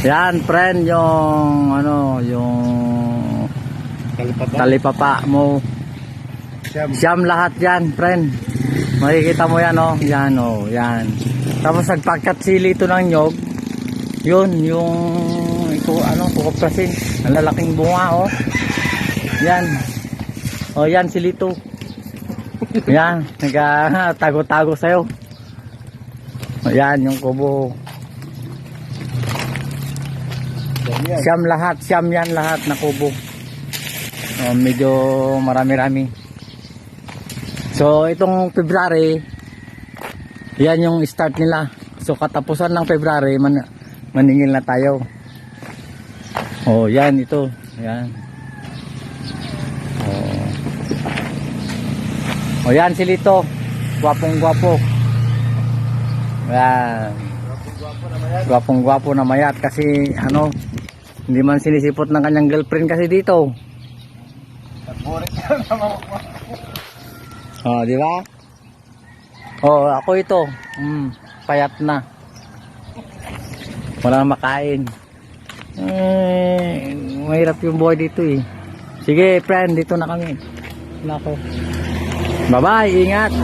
Yan, friend, yung ano, yung talipapa mo. Siyam lahat yan, friend. Makikita mo yan, oh. Yan, oh, yan. Tapos nagpagkatsili ito ng nyog. Yun, yung ito, ano, kukuprasin. Ang lalaking bunga, oh. Yan. Oh, yan, silito. Yan, nagtago-tago sa'yo. Oh, yan, yung kubo. Siyam lahat, siyam yan lahat na kubo. Oh, medyo marami-rami. So itong February, yan yung start nila. So katapusan ng February, maningil na tayo. Oh, yan ito. Yan. Oh, yan silito. Gwapong-gwapo. Yan. Gwapong-gwapo na mayat kasi ano, hindi man sinisipot ng kanyang girlfriend kasi dito. Oh, di ba? Oh, ako ito. Payat na. Wala nang makain. Mahirap yung buhay dito eh. Sige, friend, dito na kami. Nako. Bye-bye, ingat.